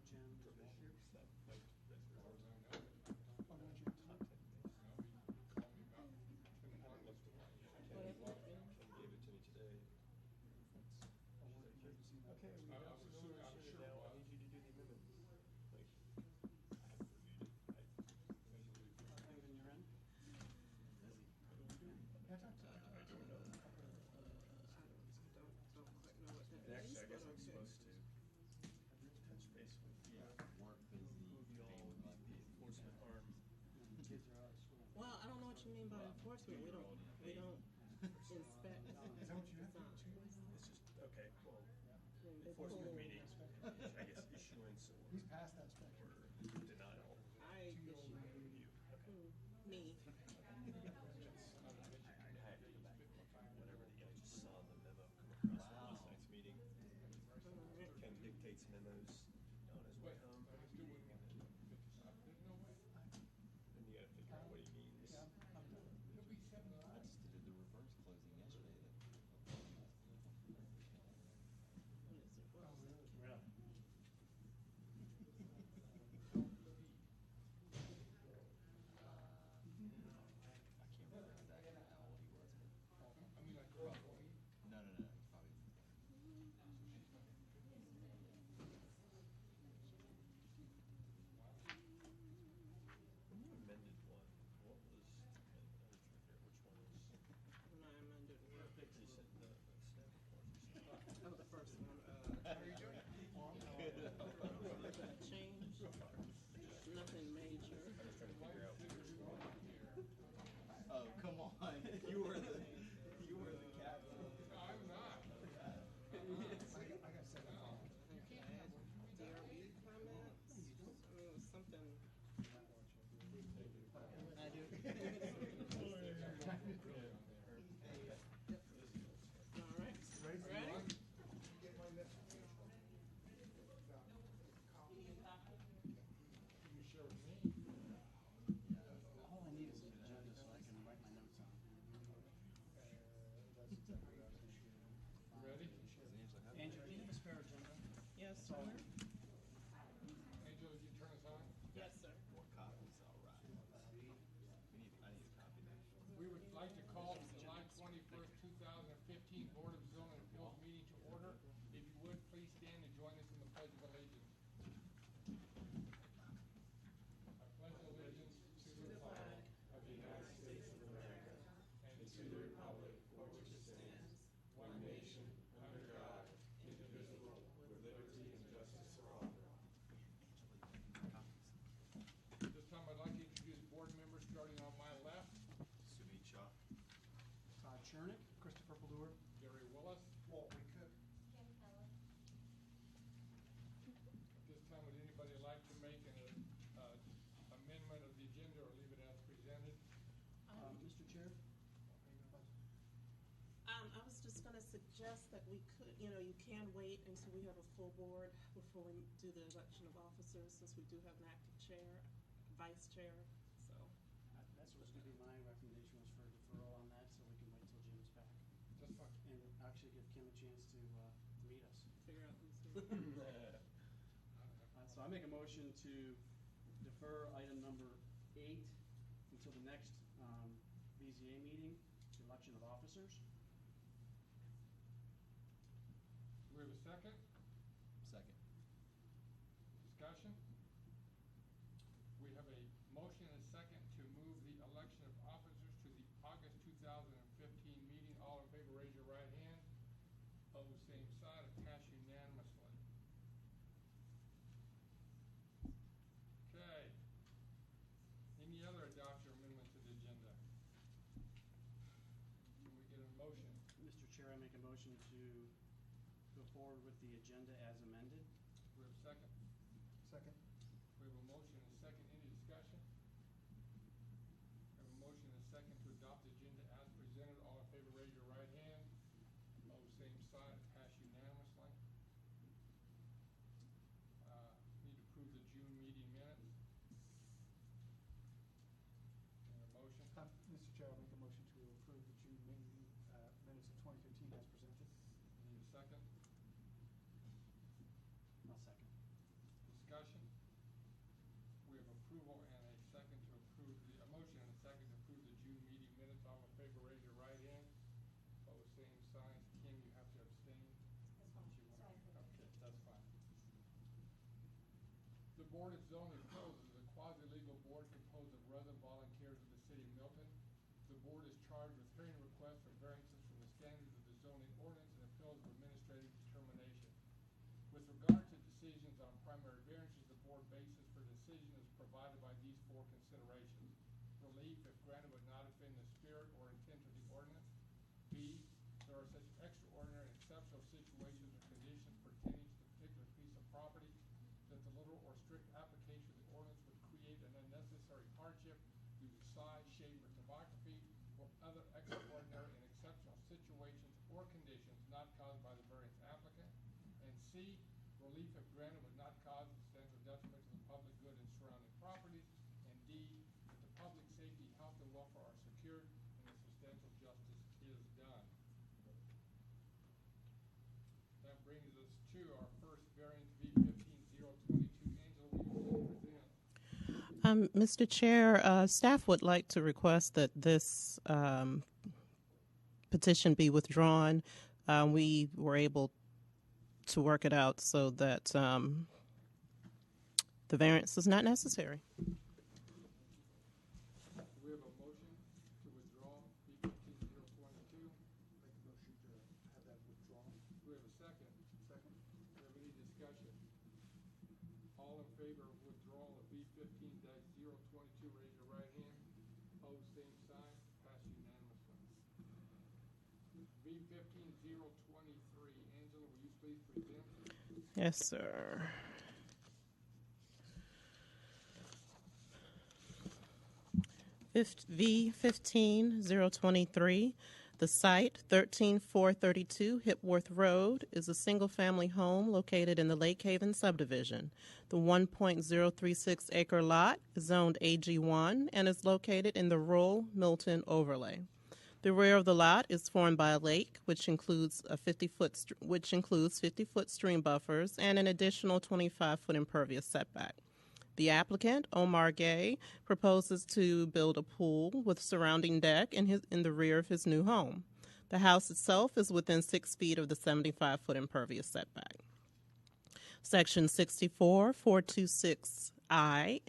Jim. For this year, stuff like this. Oh, no, Jim. Kim gave it to me today. Okay, we have to know this shit now. I need you to do the amendments. Like, I haven't reviewed it. Everything you're in? Yeah, talk to I don't know. Don't quite know what that means. Actually, I guess I'm but supposed to touch base with Work busy. move y'all with the enforcement arm. Kids are out of school. Well, I don't know what you mean by enforcement. We don't inspect. Is that what you have to do? It's just, okay, well, They enforcement pull. meetings, I guess issuance He's or past that spectrum. denial. I issue You, okay. me. I have to go back and look at whatever I just saw the memo come across from this next meeting. Ken dictates memos on his way home. And you gotta figure out what he means. Yeah, I'm done. I just did the reverse closing yesterday. What is it? What is it? Really? I can't remember exactly how old he was. Probably. No. He's probably. When you amended one, what was, I forget which one was, When I amended you said the staff report. oh, the first one. How are you doing? Change. Nothing major. I was trying to figure out which one. Oh, come on! You were the captain. I'm not. I got 7 phones. DRB comments. I mean, it was something. I do. All right. Ready? You share with me. All I need is an agenda so I can write my notes on. That's exactly what I was thinking. You ready? Andrew, do you have a spare agenda? Yes, That's all. sir. Angel, did you turn us on? Yes, sir. More copies, all right. I need a copy now. We would like to call the July 21st, 2015 Board of Zoning Appeals meeting to order. If you would, please stand and join us in the Pledge of Allegiance. I pledge allegiance to the flag of the United States of America and to the republic for which it stands, one nation, under God, indivisible, with liberty and justice for all. At this time, I'd like to introduce board members, starting on my left. Sumit Shah. Todd Chernick, Christopher Ballure. Gary Willis. Walt Cook. Kim Keller. At this time, would anybody like to make an amendment of the agenda or leave it as presented? Mr. Chair? I was just going to suggest that we could, you can wait until we have a full board before we do the election of officers, since we do have an active chair, vice chair, so. That's what's going to be my recommendation, was for deferral on that, so we can wait till Jim's back. Just fine. And actually give Kim a chance to meet us. Figure out who's So I make a motion to defer item number 8 until the next BZA meeting, the election of officers. Do we have a second? Second. Discussion? We have a motion and a second to move the election of officers to the August 2015 meeting. All in favor, raise your right hand. Opposed, same side. It passed unanimously. Okay. Any other adoption or amendment to the agenda? Can we get a motion? Mr. Chair, I make a motion to go forward with the agenda as amended. Do we have a second? Second. We have a motion and a second. Any discussion? We have a motion and a second to adopt the agenda as presented. All in favor, raise your right hand. Opposed, same side. It passed unanimously. Need to approve the June meeting minutes. And a motion? Mr. Chair, I'll make a motion to approve the June meeting minutes of 2015 as presented. Need a second? I'll second. Discussion? approval and a second to approve a motion and a second to approve the June meeting minutes. All in favor, raise your right hand. Pose same sign. Kim, you have to abstain. Okay, that's fine. The Board of Zoning Appeals is a quasi-legal board composed of resident volunteers of the City of Milton. The board is charged with hearing requests for variances from the standards of the zoning ordinance and appeals of administrative determination. With regard to decisions on primary variances, the board basis for decision is provided by these four considerations. Relief, if granted, would not offend the spirit or intent of the ordinance. B, there are such extraordinary and exceptional situations or conditions pertaining to the particular piece of property that the literal or strict application of the ordinance would create an unnecessary hardship due to size, shape, or topography, or other extraordinary and exceptional situations or conditions not caused by the variance applicant. And C, relief if granted would not cause substantial detriment to the public good and surrounding properties. And D, that the public safety, health, and welfare are secured and that substantial justice is done. That brings us to our first variance, V15-022. Angela, will you please present? Mr. Chair, staff would like to request that this petition be withdrawn. We were able to work it out so that the variance is not necessary. Do we have a motion to withdraw V15-022? Make a motion to have that withdrawn. Do we have a second? Second. Do we have any discussion? All in favor of withdrawal of V15-022, raise your right hand. Opposed, same sign. Passed unanimously. V15-023. Angela, will you please present? Yes, sir. V15-023. The site, 13432 Hipworth Road, is a single-family home located in the Lake Haven subdivision. The 1.036-acre lot is zoned AG1 and is located in the rural Milton overlay. The rear of the lot is formed by a lake, which includes 50-foot stream buffers and an additional 25-foot impervious setback. The applicant, Omar Gay, proposes to build a pool with surrounding deck in the rear of his new home. The house itself is within 6 feet of the 75-foot impervious setback. Section 64-426I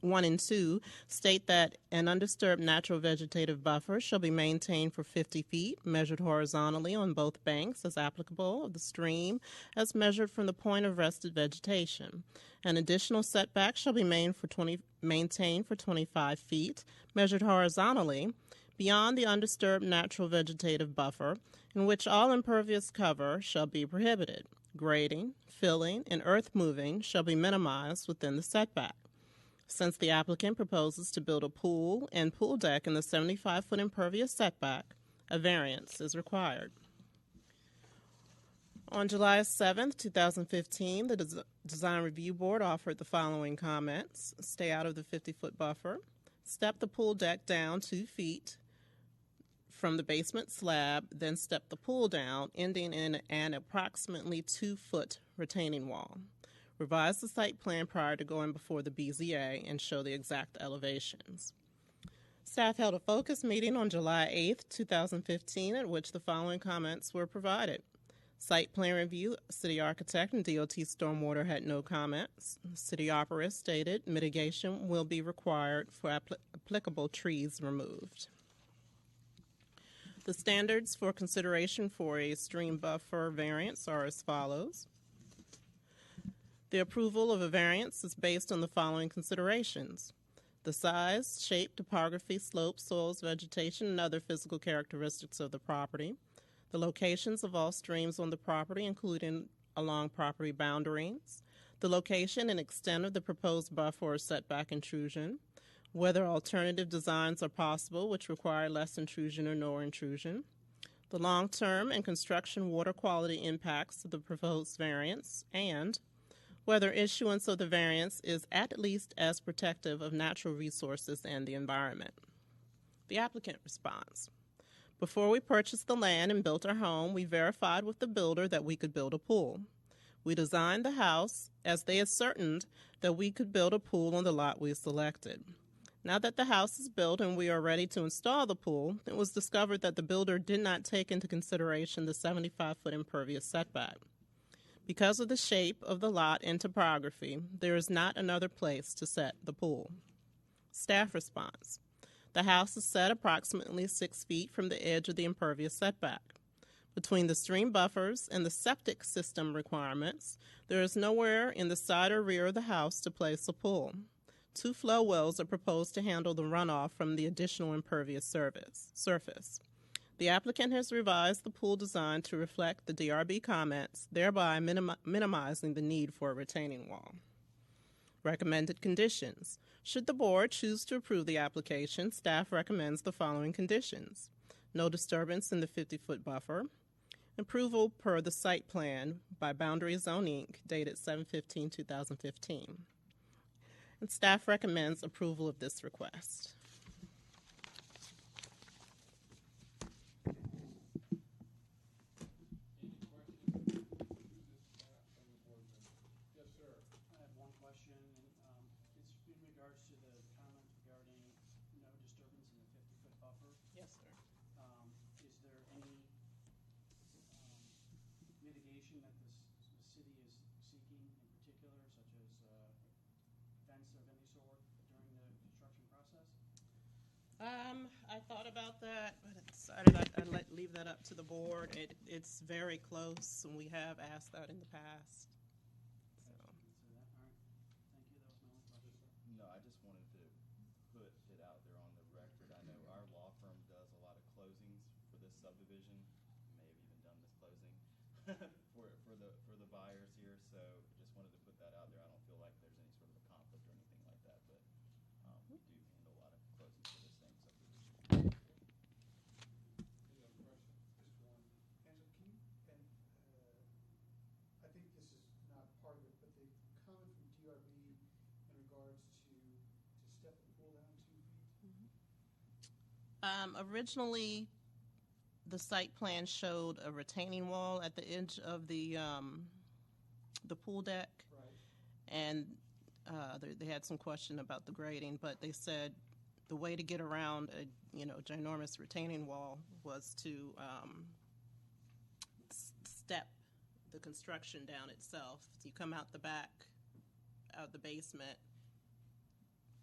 1 and 2 state that an undisturbed natural vegetative buffer shall be maintained for 50 feet, measured horizontally on both banks as applicable of the stream, as measured from the point of rested vegetation. An additional setback shall be maintained for 25 feet, measured horizontally, beyond the undisturbed natural vegetative buffer, in which all impervious cover shall be prohibited. Grading, filling, and earth moving shall be minimized within the setback. Since the applicant proposes to build a pool and pool deck in the 75-foot impervious setback, a variance is required. On July 7, 2015, the Design Review Board offered the following comments: stay out of the 50-foot buffer, step the pool deck down 2 feet from the basement slab, then step the pool down, ending in an approximately 2-foot retaining wall. Revise the site plan prior to going before the BZA and show the exact elevations. Staff held a focus meeting on July 8, 2015, at which the following comments were provided. Site plan review, city architect and DOT stormwater had no comments. City operator stated mitigation will be required for applicable trees removed. The standards for consideration for a stream buffer variance are as follows. The approval of a variance is based on the following considerations: the size, shape, topography, slope, soils, vegetation, and other physical characteristics of the property, the locations of all streams on the property, including along property boundaries, the location and extent of the proposed buffer or setback intrusion, whether alternative designs are possible which require less intrusion or no intrusion, the long-term and construction water quality impacts of the proposed variance, and whether issuance of the variance is at least as protective of natural resources and the environment. The applicant responds: before we purchased the land and built our home, we verified with the builder that we could build a pool. We designed the house as they ascertained that we could build a pool on the lot we selected. Now that the house is built and we are ready to install the pool, it was discovered that the builder did not take into consideration the 75-foot impervious setback. Because of the shape of the lot and topography, there is not another place to set the pool. Staff response. The house is set approximately 6 feet from the edge of the impervious setback. Between the stream buffers and the septic system requirements, there is nowhere in the side or rear of the house to place a pool. 2 flow wells are proposed to handle the runoff from the additional impervious surface. The applicant has revised the pool design to reflect the DRB comments, thereby minimizing the need for a retaining wall. Recommended conditions. Should the board choose to approve the application, staff recommends the following conditions: no disturbance in the 50-foot buffer, approval per the site plan by Boundary Zone Inc., dated 7/15/2015. And staff recommends approval of this request. Any questions to the staff and the board members? Yes, sir. I have one question, and it's in regards to the comment regarding no disturbance in the 50-foot buffer. Yes, sir. Is there any mitigation that the city is seeking in particular, such as fence of any sort during the construction process? I thought about that, but I decided I'd leave that up to the board. It's very close, and we have asked that in the past. So. All right. Thank you. That was my only question. No, I just wanted to put it out there on the record. I know our law firm does a lot of closings for this subdivision. May have even done this closing for the buyers here. So just wanted to put that out there. I don't feel like there's any sort of a conflict or anything like that, but we do handle a lot of closings for this same subdivision. Any other questions? Just one. Angela, can you, and I think this is not part of it, but the comment from DRB in regards to step the pool down 2 feet? Originally, the site plan showed a retaining wall at the edge of the pool deck, Right. and they had some question about the grading, but they said the way to get around a ginormous retaining wall was to step the construction down itself. So you come out the back, out the basement,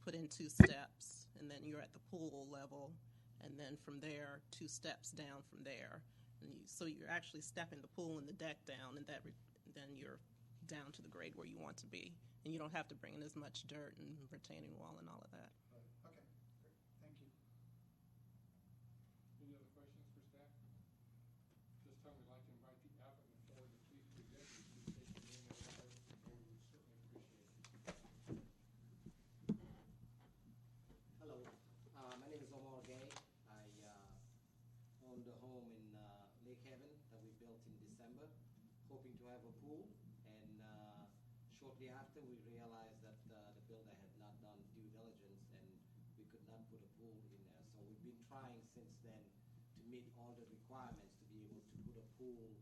put in 2 steps, and then you're at the pool level, and then from there 2 steps down from there. And so you're actually stepping the pool and the deck down, and then you're down to the grade where you want to be, and you don't have to bring in as much dirt and retaining wall and all of that. Right. Okay, great. Thank you. Any other questions for staff? This time we'd like to invite the applicant forward to please present and please state your name and address. The board would certainly appreciate it. Hello, my name is Omar Gay. I own the home in Lake Haven that we built in December, hoping to have a pool. And shortly after, we realized that the builder had not done due diligence and we could not put a pool in there. So we've been trying since then to meet all the requirements to be able to put a pool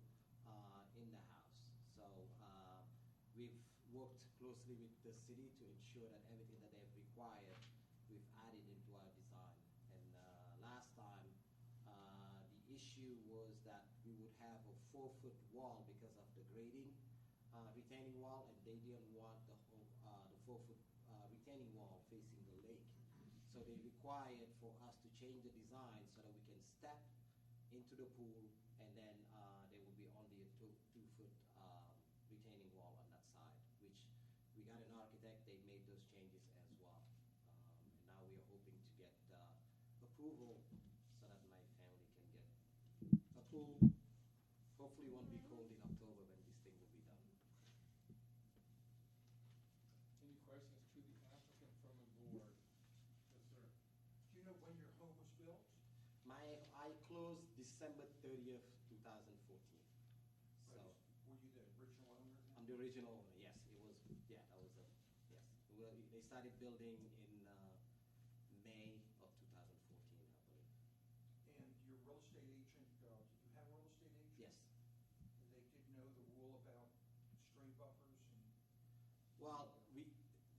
in the house. So we've worked closely with the city to ensure that everything that they've required, we've added into our design. And last time, the issue was that we would have a 4-foot wall because of the grading, retaining wall, and they didn't want the 4-foot retaining wall facing the lake. So they required for us to change the design so that we can step into the pool, and then there will be only a 2-foot retaining wall on that side, which we got an architect, they made those changes as well. And now we are hoping to get approval so that my family can get a pool. Hopefully it won't be cold in October when this thing will be done. Any questions to the applicant from the board? Yes, sir. Do you know when your home was built? I closed December 30th, 2014. So Were you the original owner then? I'm the original owner, yes. It was, yeah, that was a, yes. Well, they started building in May of 2014, I believe. And your real estate agent, did you have a real estate agent? Yes. And they did know the rule about string buffers and? Well,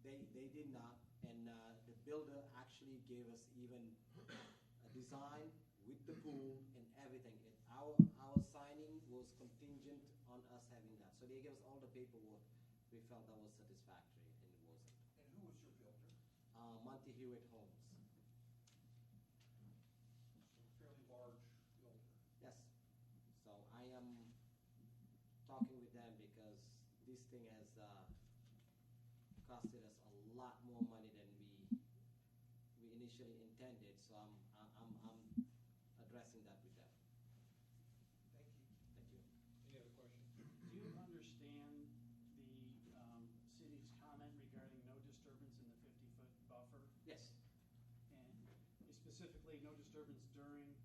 they did not, and the builder actually gave us even a design with the pool and everything. Our signing was contingent on us having that. So they gave us all the paperwork. We felt that was satisfactory, and it wasn't. And who was your builder? Monty Hewitt Homes. So fairly large builder. Yes. So I am talking with them because this thing has costed us a lot more money than we initially intended. So I'm addressing that with them. Thank you. Thank you. Any other questions? Do you understand the city's comment regarding no disturbance in the 50-foot buffer? Yes. And specifically, no disturbance during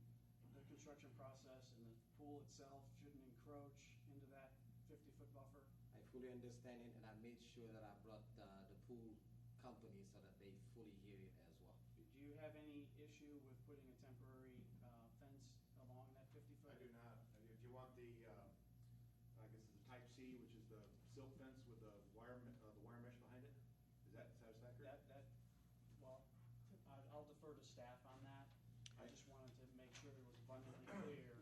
the construction process, and the pool itself shouldn't encroach into that 50-foot buffer? I fully understand it, and I made sure that I brought the pool company so that they fully hear it as well. Do you have any issue with putting a temporary fence along that 50-foot? I do not. If you want the, I guess it's the type C, which is the silk fence with the wire mesh behind it, is that satisfactory? Well, I'll defer to staff on that. I just wanted to make sure it was abundantly clear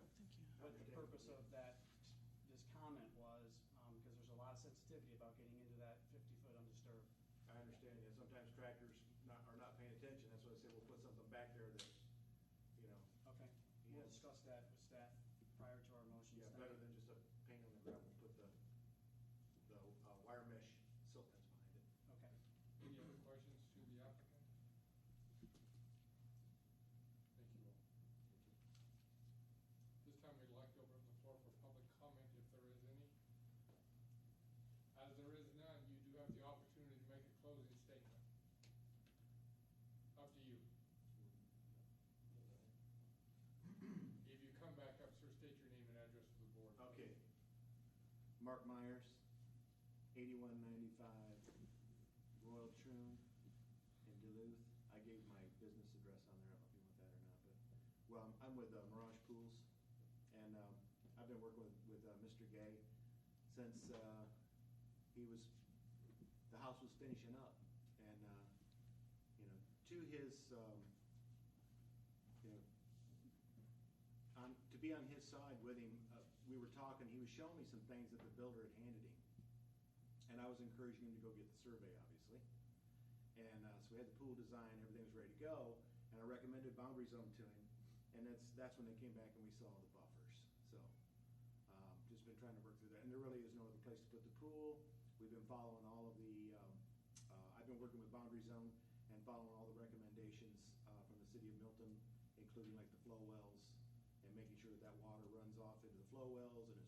what the purpose of this comment was, because there's a lot of sensitivity about getting into that 50-foot undisturbed. I understand, and sometimes tractors are not paying attention, that's why I say we'll put something back there that, you know, Okay, we'll discuss that with staff prior to our motions. yeah, better than just a paint on the ground, we'll put the wire mesh silk fence behind it. Okay. Any other questions to the applicant? Thank you all. This time we'd like to open up the floor for public comment if there is any. As there is none, you do have the opportunity to make a closing statement. Up to you. If you come back up, sir, state your name and address to the board. Okay. Mark Myers, 8195 Royal Troon in Duluth. I gave my business address on there, I don't know if you want that or not, but, well, I'm with Mirage Pools, and I've been working with Mr. Gay since the house was finishing up, and, you know, to his, you know, to be on his side with him, we were talking, he was showing me some things that the builder had handed him. And I was encouraging him to go get the survey, obviously. And so we had the pool design, everything was ready to go, and I recommended boundary zone to him. And that's when they came back and we saw the buffers. So just been trying to work through that. And there really is no other place to put the pool. We've been following all of the, I've been working with boundary zone and following all the recommendations from the city of Milton, including like the flow wells, and making sure that water runs off into the flow wells and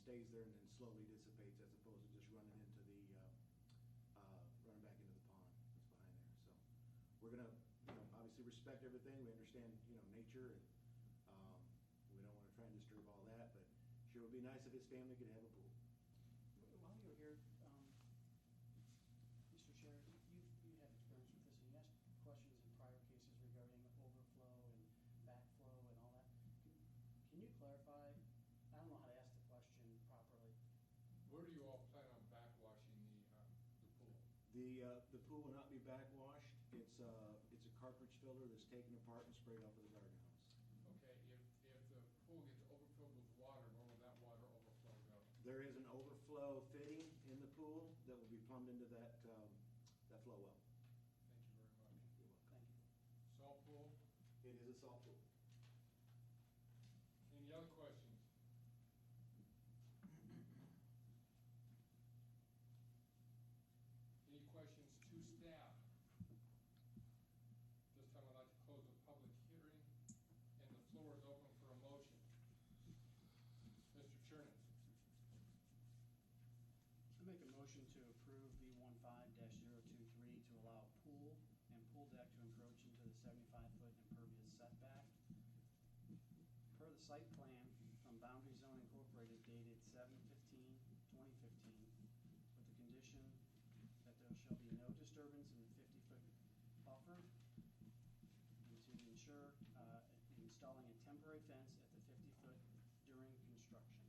stays there and then slowly dissipates, as opposed to just running into the running back into the pond that's behind there. So we're gonna, you know, obviously respect everything. We understand, you know, nature, and we don't want to try and disturb all that. But sure would be nice if his family could have a pool. While you're here, Mr. Chair, you had experience with this, and you asked questions in prior cases regarding overflow and backflow and all that. Can you clarify? I don't know how to ask the question properly. Where do you all plan on backwashing the pool? The pool will not be backwashed. It's a cartridge filter that's taken apart and sprayed off of the garden hose. Okay, if the pool gets overfilled with water, where will that water overflow go? There is an overflow fitting in the pool that will be plumbed into that flow well. Thank you very much. You're welcome. Thank you. Salt pool? It is a salt pool. Any other questions? Any questions to staff? This time I'd like to close the public hearing, and the floor is open for a motion. Mr. Chernin. I make a motion to approve B15-023 to allow pool and pool deck to encroach into the 75-foot impervious setback. Per the site plan from Boundary Zone Incorporated dated 7/15/2015, with the condition that there shall be no disturbance in the 50-foot buffer, and to ensure installing a temporary fence at the 50-foot during construction.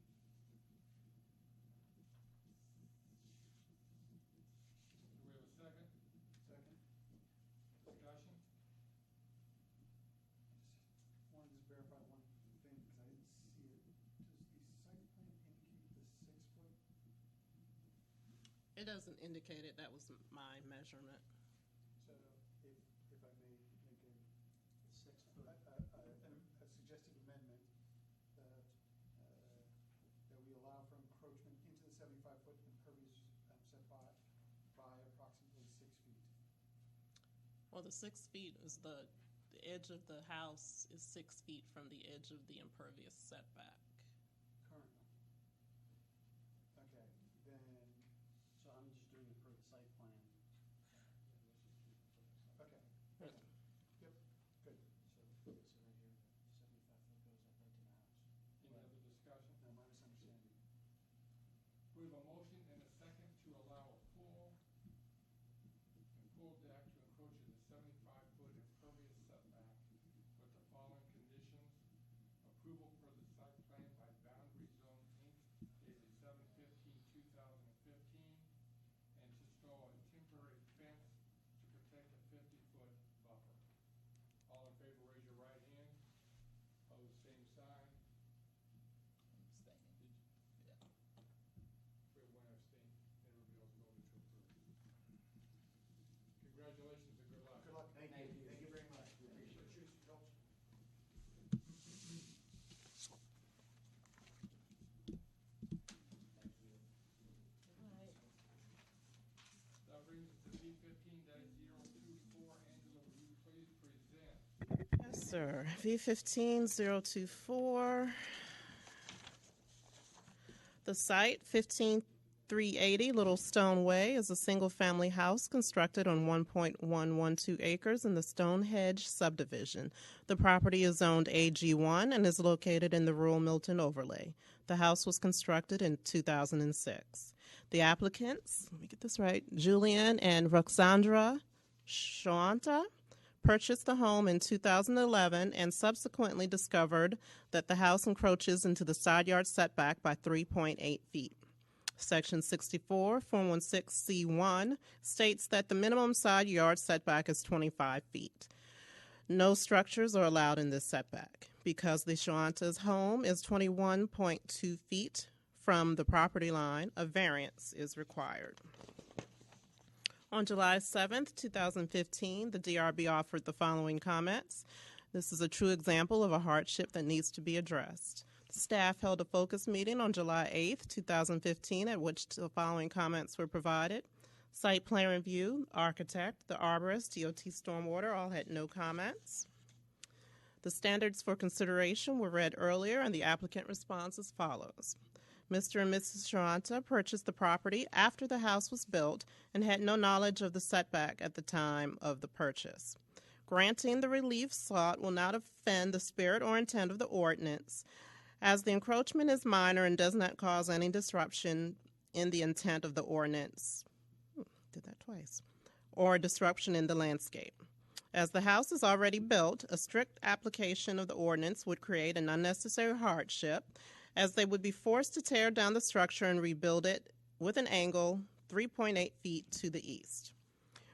It doesn't indicate it. That was my measurement. So if I may make a 6 foot. a suggested amendment that, that we allow for encroachment into the 75-foot impervious setback by approximately 6 feet. Well, the 6 feet is the edge of the house is 6 feet from the edge of the impervious setback. Currently. Okay, then, So I'm just doing it for the site plan. okay. Right. Yep, good. So right here, 75 foot goes up right to the house. Any other discussion? No, my misunderstanding. We have a motion and a second to allow a pool and pool deck to encroach in the 75-foot impervious setback with the following conditions. Approval for the site plan by Boundary Zone, Inc., dated 7/15/2015, and to install a temporary fence to protect a 50-foot buffer. All in favor, raise your right hand. Opposed, same sign. Abstaining. Yeah. We have one abstain. Everybody else voted to approve. Congratulations and good luck. Good luck. Thank you. Thank you very much. We appreciate it. That brings us to V15-024. Angela, will you please present? Yes, sir. V15024. The site, 15380 Little Stone Way, is a single-family house constructed on 1.112 acres in the Stonehenge subdivision. The property is zoned AG1 and is located in the rural Milton overlay. The house was constructed in 2006. The applicants, let me get this right, Julian and Roxandra Shawanta, purchased the home in 2011 and subsequently discovered that the house encroaches into the side yard setback by 3.8 feet. Section 64, Form 16C1 states that the minimum side yard setback is 25 feet. No structures are allowed in this setback. Because the Shawanta's home is 21.2 feet from the property line, a variance is required. On July 7th, 2015, the DRB offered the following comments. This is a true example of a hardship that needs to be addressed. Staff held a focus meeting on July 8th, 2015, at which the following comments were provided. Site plan review, architect, the arborist, DOT stormwater all had no comments. The standards for consideration were read earlier, and the applicant responds as follows. Mr. and Mrs. Shawanta purchased the property after the house was built and had no knowledge of the setback at the time of the purchase. Granting the relief sought will not offend the spirit or intent of the ordinance, as the encroachment is minor and does not cause any disruption in the intent of the ordinance. Did that twice. Or disruption in the landscape. As the house is already built, a strict application of the ordinance would create an unnecessary hardship, as they would be forced to tear down the structure and rebuild it with an angle 3.8 feet to the east.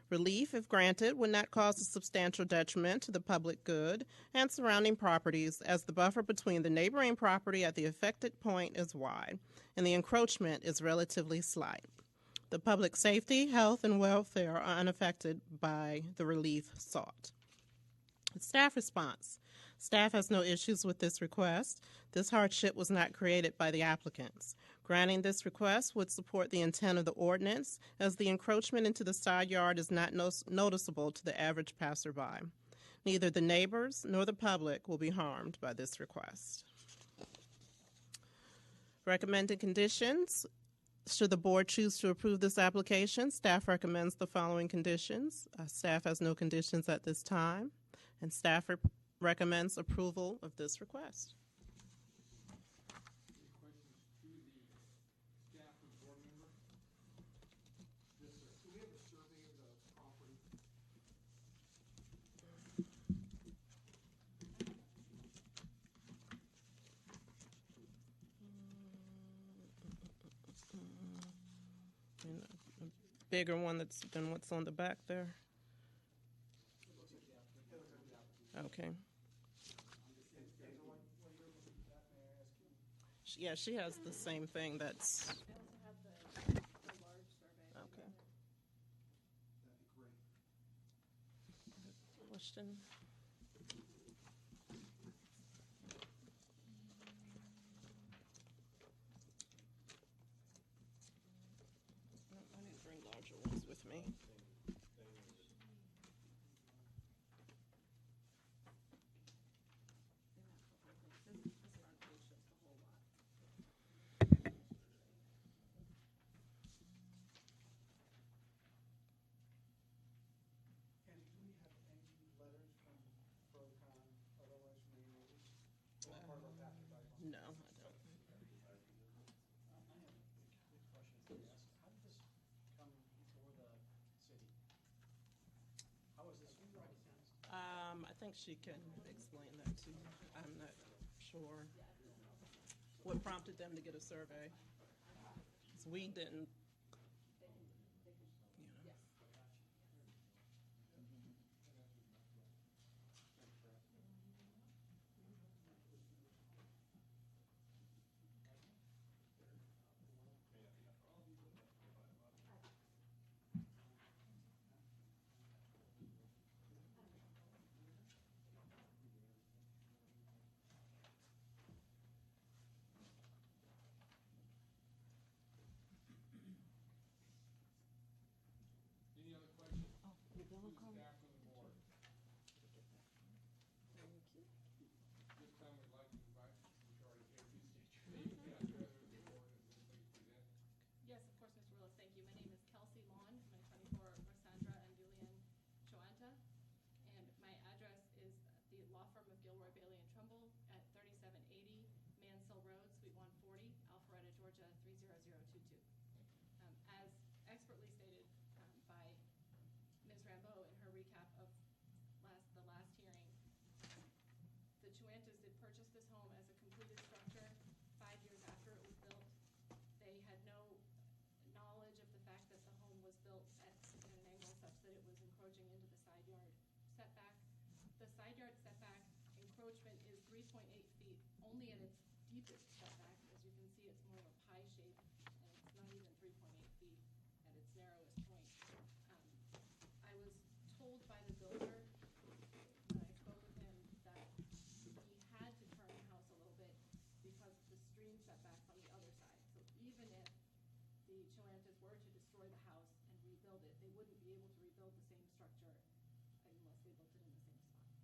Relief, if granted, would not cause a substantial detriment to the public good and surrounding properties, as the buffer between the neighboring property at the affected point is wide, and the encroachment is relatively slight. The public safety, health, and welfare are unaffected by the relief sought. Staff response. Staff has no issues with this request. This hardship was not created by the applicants. Granting this request would support the intent of the ordinance, as the encroachment into the side yard is not noticeable to the average passerby. Neither the neighbors nor the public will be harmed by this request. Recommended conditions. Should the board choose to approve this application, staff recommends the following conditions. Staff has no conditions at this time, and staff recommends approval of this request. Any questions to the staff and board member? Yes, sir. Do we have a survey of the property? And a bigger one than what's on the back there. Okay. Yeah, she has the same thing that's. They also have the large survey. question? I need to bring larger ones with me. This front page shows the whole lot. And do we have any letters from FROCON, otherwise from any neighbors? Or part of our packet guidelines? No, I don't. I have a quick question to ask. How did this come before the city? How was this recognized? I think she can explain that to you. I'm not sure what prompted them to get a survey. 'Cause we didn't, you know. Any other questions? Oh, the To yellow the card. staff from the board? Thank you. This time we'd like to invite, which already here, please state your name and address for the board and then please present. Yes, of course, Mr. Willis, thank you. My name is Kelsey Lawn, I'm at 24 Rosandra and Julian Choanta. And my address is the law firm of Gilroy, Bailey and Trumbull at 3780 Mansell Road, Suite 140, Alpharetta, Georgia 30022. As expertly stated by Ms. Rambeau in her recap of the last hearing, the Choantas did purchase this home as a completed structure 5 years after it was built. They had no knowledge of the fact that the home was built at an angle such that it was encroaching into the side yard setback. The side yard setback encroachment is 3.8 feet only at its deepest setback. As you can see, it's more of a pie shape, and it's not even 3.8 feet at its narrowest point. I was told by the builder when I spoke with him that he had to turn the house a little bit because of the stream setbacks on the other side. So even if the Choantas were to destroy the house and rebuild it, they wouldn't be able to rebuild the same structure unless they built it in the same spot.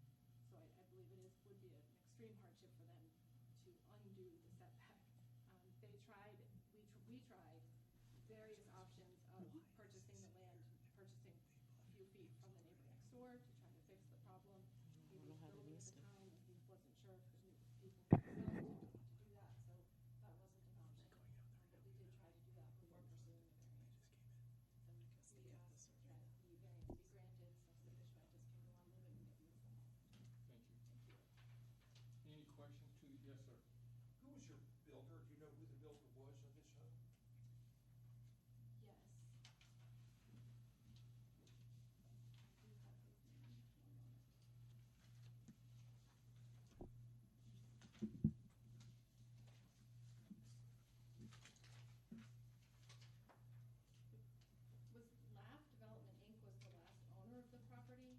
So I believe it would be an extreme hardship for them to undo the setback. They tried, we tried various options of purchasing the land, purchasing a few feet from the neighbor next door to try to fix the problem. He was building at the time, and he wasn't sure if the people themselves didn't want to do that, so that wasn't an option. But we did try to do that before pursuing the variance. So we asked that the variance be granted such that the Choantas can go on living in their beautiful home. Thank you. Thank you. Any questions to the, yes, sir? Who was your builder? Do you know who the builder was of this home? Yes. I do have his name. One moment. Was Laugh Development Inc. was the last owner of the property,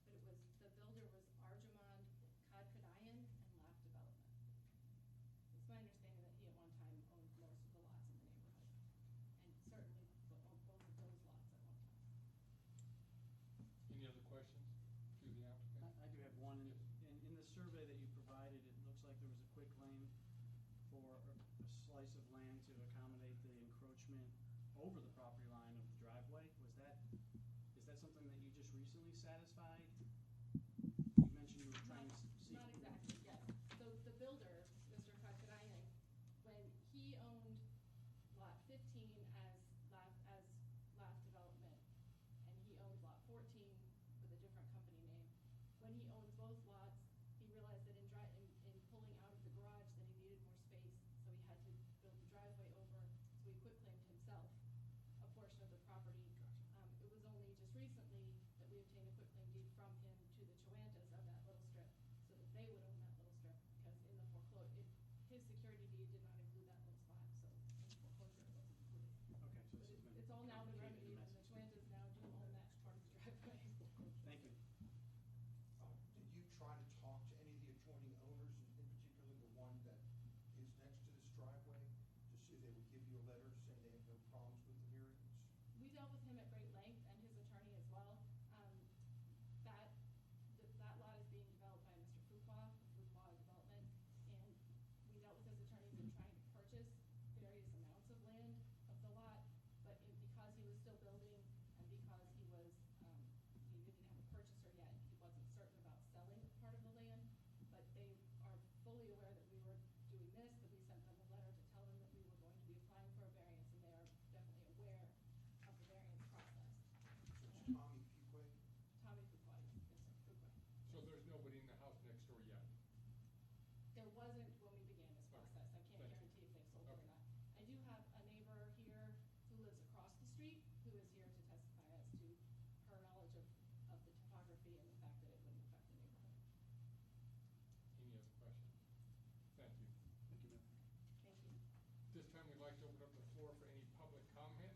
but it was, the builder was Arjumand Kadkadayan and Laugh Development. It's my understanding that he at one time owned most of the lots in the neighborhood, and certainly both of those lots at one time. Any other questions to the applicant? I do have one. Yes. In the survey that you provided, it looks like there was a quick lane for a slice of land to accommodate the encroachment over the property line of the driveway. Is that something that you just recently satisfied? You mentioned you were trying to see. Not exactly, yes. So the builder, Mr. Kadkadayan, when he owned lot 15 as Laugh Development, and he owned lot 14 with a different company name. When he owned both lots, he realized that in pulling out of the garage that he needed more space, so he had to build the driveway over, so he quitclaimed himself a portion of the property. It was only just recently that we obtained a quitclaim deed from him to the Choantas of that little strip, so that they would own that little strip, because in the foreclosure, his security deed did not include that little spot, so in the foreclosure it wasn't included. Okay, so But this has been it's all now been complicated and remedied, and messy. the Choantas now do own that part of the driveway. Thank you. like to open up the floor for any public comment.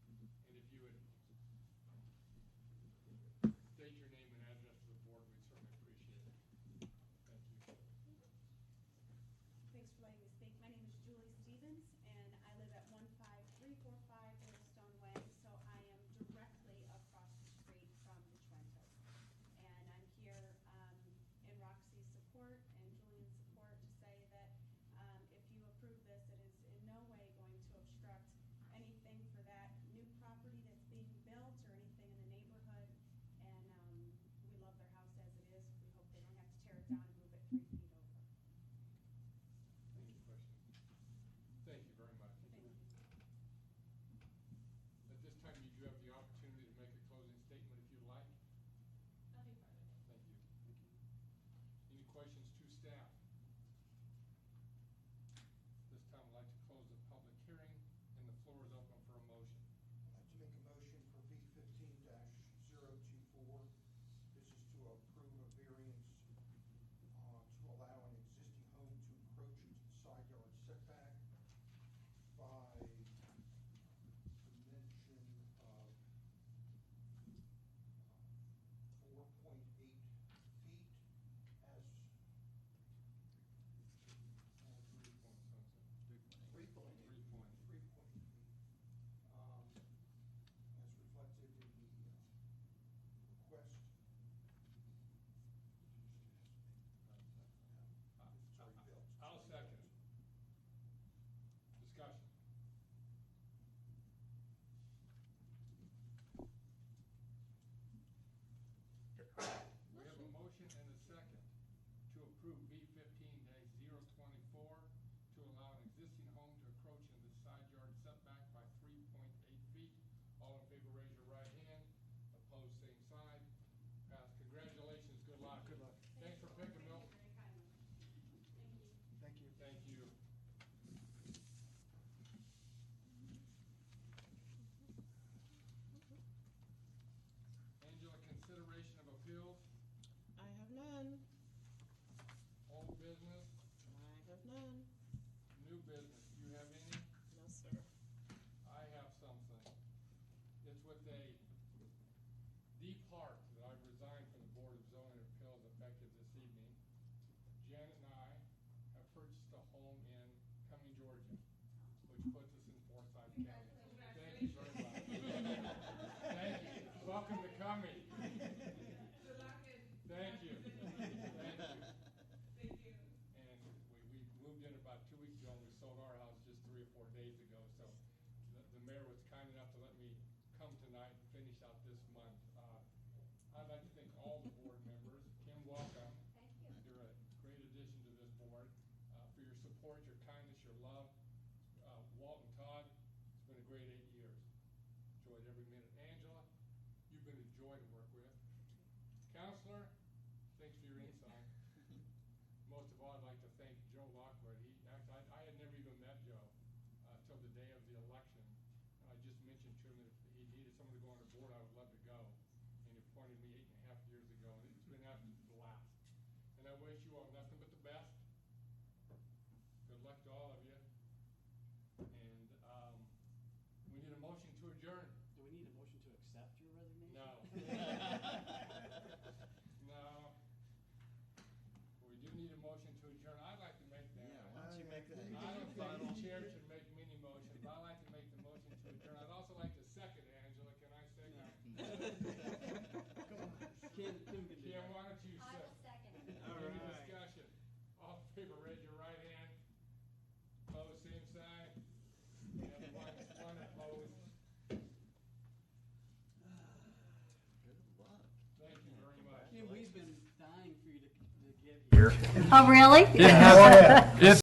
And if you would state your name and address to the board, we'd certainly appreciate it. Thank you. Thanks for letting me speak. My name is Julie Stevens, and I live at 15345 Yellowstone Way, so I am directly across the street from the Chuentas. And I'm here in Roxy's support and Julian's support to say that if you approve this, it is in no way going to obstruct anything for that new property that's being built or anything in the neighborhood. And we love their house as it is. We hope they don't have to tear it down and move it 3 feet over. Any questions? Thank you very much. Thank you. At this time, you do have the opportunity to make a closing statement if you'd like. Nothing further. Thank you. Any questions to staff? This time, I'd like to close the public hearing, and the floor is open for a motion. I'd like to make a motion for B15-024. This is to approve a variance to allow an existing home to encroach into the side yard setback by dimension of 4.8 feet as 3 point something. 3.8 3 point. 3.8 feet, as reflected in the request. It's already built. I'll second. Discussion. We have a motion and a second to approve B15-024 to allow an existing home to encroach into the side yard setback by 3.8 feet. All in favor, raise your right hand. Opposed, same side. Passed. Congratulations. Good luck. Good luck. Thanks for picking me up. Very kindly. Thank you. Thank you. Thank you. Angela, consideration of appeals, I have none. old business, I have none. new business. Do you have any? No, sir. I have something. It's with a deep heart that I've resigned from the Board of Zoning Appeals effective this evening. Janet and I have purchased a home in Cumming, Georgia, which puts us in Forsyth County. Thank you very much. Thank you. Welcome to Cumming. Thank you. Thank you. And we moved in about 2 weeks ago, and we sold our house just 3 or 4 days ago. So the mayor was kind enough to let me come tonight and finish out this month. I'd like to thank all the board members. Kim, welcome. Thank you. You're a great addition to this board, for your support, your kindness, your love. Walt and Todd, it's been a great 8 years. Enjoyed every minute. Angela, you've been a joy to work with. Counselor, thanks for your insight. Most of all, I'd like to thank Joe Lockwood. I had never even met Joe till the day of the election. And I just mentioned to him that if he needed someone to go on the board, I would love to go. And he appointed me 8.5 years ago, and it's been absolute blast. And I wish you all nothing but the best. Good luck to all of you. And we need a motion to adjourn. Do we need a motion to accept your resignation? No. No. We do need a motion to adjourn. I'd like to make that. Yeah, why don't you make that? I don't think the chair should make many motions, but I'd like to make the motion to adjourn. I'd also like to second Angela. Can I second? Kim can do Kim, that. why don't you I will second? second it. All Any right. discussion? All in favor, raise your right hand. Opposed, same sign. We have one opposed. Good luck. Thank you very much. Kim, we've been dying for you to get here. Oh, really? Yeah.